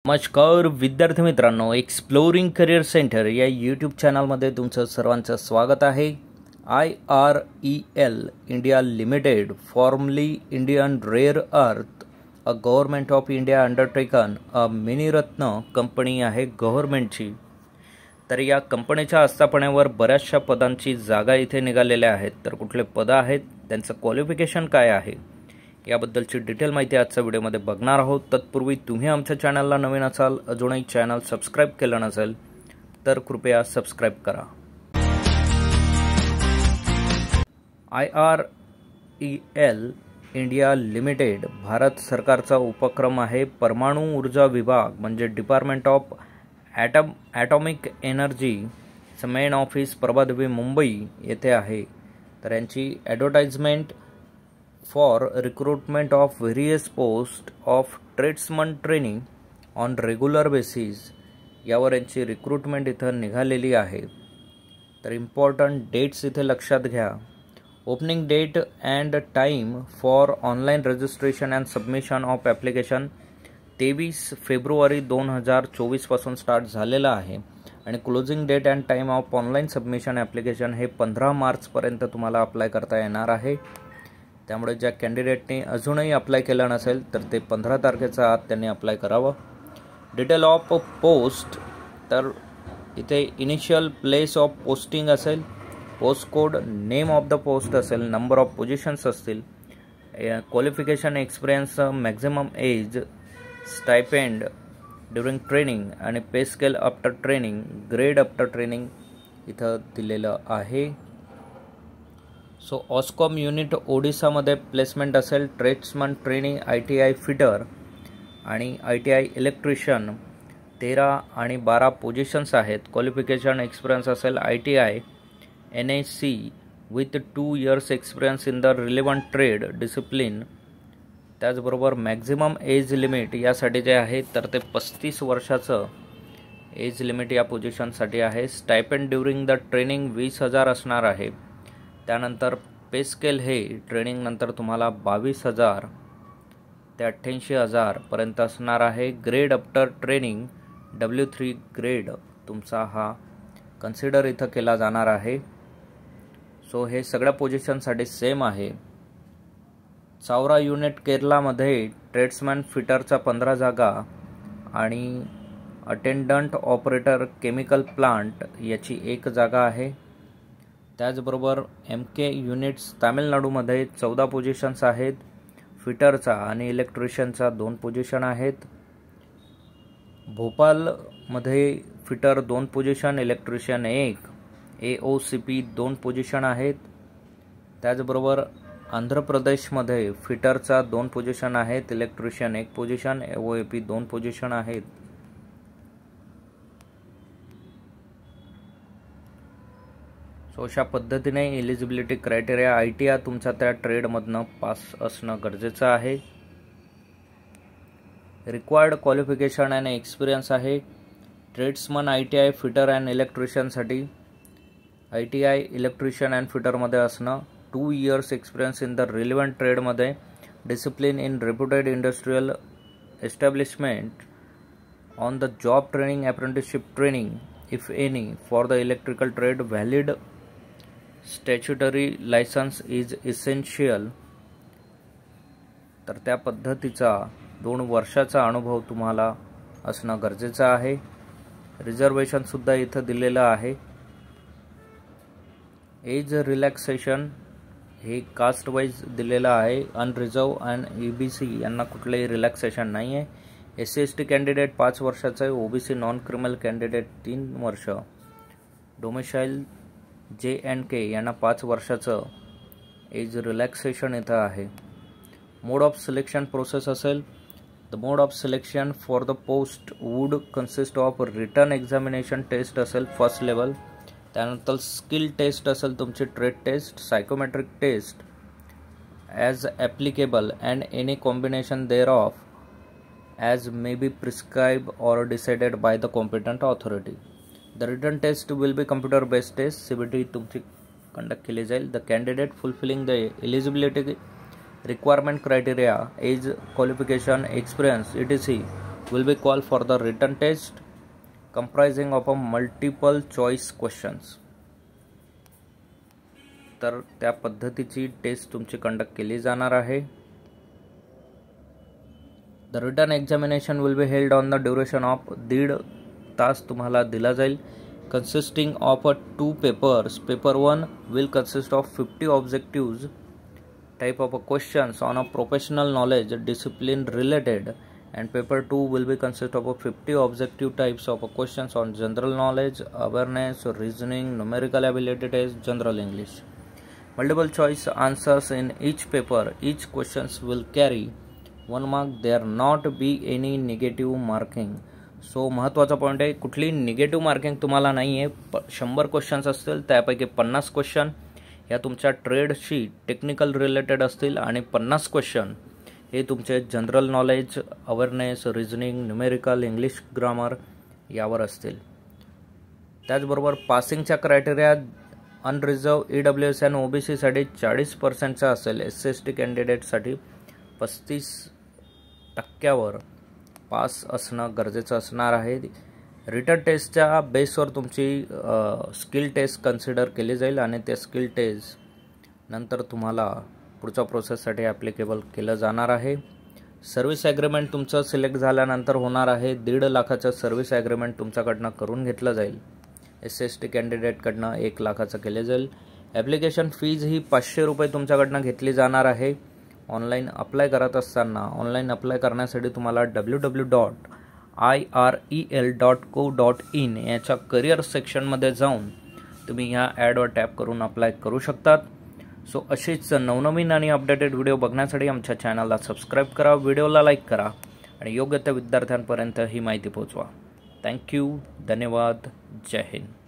नमस्कार विद्यार्थी मित्रांनो, एक्सप्लोरिंग करिअर सेंटर या यूट्यूब चॅनलमध्ये तुमचं सर्वांचं स्वागत आहे. IREL India limited, formerly Indian rare earth, a government of India undertaken, a Miniratna company आहे गव्हर्नमेंटची. तर या कंपनीच्या आस्थापनेवर बऱ्याचशा पदांची जागा इथे निघालेल्या आहेत. तर कुठले पदं आहेत, त्यांचं क्वालिफिकेशन काय आहे, याबद्दलची डिटेल माहिती आजच्या व्हिडिओमध्ये बघणार आहोत. तत्पूर्वी तुम्ही आमच्या चॅनलला नवीन असाल, अजूनही चॅनल सबस्क्राईब केलं नसेल तर कृपया सबस्क्राईब करा. IREL इंडिया लिमिटेड भारत सरकारचा उपक्रम आहे. परमाणु ऊर्जा विभाग म्हणजे डिपार्टमेंट ऑफ ॲटॉमिक एनर्जीचं मेन ऑफिस प्रभादेवी मुंबई येथे आहे. तर यांची advertisement for recruitment of various post of tradesman training on regular basis यावर यांची रिक्रुटमेंट इथं निघालेली आहे. तर इम्पॉर्टंट डेट्स इथे लक्षात घ्या. Opening date and time for online registration and submission of application 23 फेब्रुवारी 2024 पासून स्टार्ट झालेला आहे आणि closing date and time of online submission application हे 15 मार्चपर्यंत तुम्हाला अप्लाय करता येणार आहे. त्यामुळे ज्या कॅन्डिडेटने अजूनही अप्लाय केलं नसेल तर ते 15 तारखेच्या आत त्यांनी अप्लाय करावं. डिटेल ऑफ पोस्ट, तर इथे इनिशियल प्लेस ऑफ पोस्टिंग असेल, post code, name of the post असेल, नंबर ऑफ पोझिशन्स असतील, qualification, experience, maximum age, stipend during training आणि pay scale after training, grade after training इथं दिलेलं आहे. सो ऑस्कॉम युनिट ओडिसामध्ये प्लेसमेंट असेल. Tradesman training ITI fitter आणि ITI electrician 13 आणि 12 पोझिशन्स आहेत. क्वालिफिकेशन, एक्सपिरियन्स असेल ITI NAC with 2 years experience in the relevant trade discipline. त्याचबरोबर मॅक्झिमम एज लिमिट यासाठी जे आहे तर ते 35 वर्षाचं एज लिमिट या पोझिशनसाठी आहे. स्टायपेंड ड्युरिंग द ट्रेनिंग 20,000 असणार आहे. त्यानंतर पे स्केल हे ट्रेनिंगनंतर तुम्हाला 22,000 ते 88,000 पर्यंत असणार आहे. Grade after training W3 grade तुमचा हा कन्सिडर इथं केला जाणार आहे. सो हे सगळ्या पोझिशनसाठी सेम आहे. चावरा युनिट केरलामध्ये ट्रेड्समॅन फिटरचा 15 जागा आणि अटेंडंट ऑपरेटर केमिकल प्लांट याची 1 जागा आहे. त्याचबरोबर MK युनिट्स तामिळनाडूमध्ये 14 पोझिशन्स आहेत. फिटरचा आणि इलेक्ट्रिशियनचा 2 पोझिशन आहेत. भोपालमध्ये fitter 2 position, electrician 1, AOCP 2 position आहेत. त्याचबरोबर आंध्र प्रदेशमध्ये फिटरचा 2 पोझिशन आहेत, इलेक्ट्रिशियन 1 पोझिशन, OAP 2 पोझिशन आहेत. सो अशा पद्धतीने एलिजिबिलिटी क्रायटेरिया ITI तुमचा त्या ट्रेडमधनं पास असणं गरजेचं आहे. रिक्वायर्ड क्वालिफिकेशन अँड एक्सपिरियन्स आहे. ट्रेड्समन ITI फिटर अँड इलेक्ट्रिशियनसाठी ITI इलेक्ट्रिशियन अँड फिटरमध्ये असणं, 2 years experience in the relevant ट्रेडमध्ये, discipline in reputed industrial establishment, on the job training, apprenticeship training if any for the electrical trade, valid statutory licence is essential. तर त्या पद्धतीचा 2 वर्षाचा अनुभव तुम्हाला असणं गरजेचं आहे. रिझर्वेशनसुद्धा इथं दिलेलं आहे. एज रिलॅक्सेशन हे कास्ट वाईज दिलेलं आहे. अनरिझर्व अँड EBC यांना कुठलंही रिलॅक्सेशन नाही आहे. SC/ST कॅन्डिडेट 5 वर्षाचं आहे. OBC नॉन क्रिमिनल कॅन्डिडेट 3 वर्ष. डोमिसाईल JNK यांना 5 वर्षाचं एज रिलॅक्सेशन इथं आहे. मोड ऑफ सिलेक्शन प्रोसेस असेल. The mode of selection for the post would consist of written examination test असेल फर्स्ट लेवल. त्यानंतर स्किल टेस्ट असेल तुमची, trade test, psychometric test as applicable and any combination thereof as may be prescribed or decided by the competent authority. The written test will be computer based test. CBT तुमची conduct केली जाईल. The candidate fulfilling the eligibility requirement criteria, age, qualification, experience, etc. will be called for the written test comprising of a multiple choice questions. तर त्या पद्धतीची taste तुमची conduct केली जाणार आहे. The written examination will be held on the duration of 1.5 तास तुम्हाला दिला जाईल, consisting of 2 papers. Paper 1 will consist of 50 objectives type of questions on a professional knowledge discipline related, and paper 2 will be consist of 50 objective types of questions on general knowledge, awareness, reasoning, numerical ability test, general English. Multiple choice answers in each paper. Each questions will carry 1 mark. There not be any negative marking. So महत्त्वाचा point आहे, कुठली negative marking तुम्हाला नाही आहे. 100 questions असतील, त्यापैकी 50 question या तुमच्या ट्रेडशी टेक्निकल रिलेटेड असतील आणि 50 क्वेश्चन हे तुमचे general knowledge, awareness, reasoning, numerical, English grammar यावर असतील. त्याचबरोबर पासिंगच्या क्रायटेरिया अनरिझर्व, EWS आणि OBCसाठी 40% असेल. SC/ST कॅन्डिडेटसाठी 35% पास असणं गरजेचं असणार आहे. रिटन टेस्टच्या बेसवर तुमची स्किल टेस्ट कन्सिडर केली जाईल आणि त्या स्किल टेस्ट नंतर तुम्हाला पुढच्या प्रोसेससाठी ॲप्लिकेबल केलं जाणार आहे. सर्व्हिस ॲग्रीमेंट तुमचं सिलेक्ट झाल्यानंतर होणार आहे. 1.5 लाखाचं सर्व्हिस ॲग्रीमेंट तुमच्याकडनं करून घेतलं जाईल. SC/ST कॅन्डिडेटकडनं 1 लाखाचं केले जाईल. ॲप्लिकेशन फीज ही 500 रुपये तुमच्याकडनं घेतली जाणार आहे. ऑनलाईन अप्लाय करत असताना ऑनलाईन अप्लाय करण्यासाठी तुम्हाला www.irel.co.in याच्या करिअर सेक्शनमध्ये जाऊन तुम्ही ह्या ॲडवर टॅप करून अप्लाय करू शकतात. सो अशीच नवनवीन आणि अपडेटेड व्हिडिओ बघण्यासाठी आमच्या चॅनलला सबस्क्राईब करा, व्हिडिओला लाईक करा आणि योग्य त्या विद्यार्थ्यांपर्यंत ही माहिती पोहोचवा. थँक्यू, धन्यवाद, जय हिंद.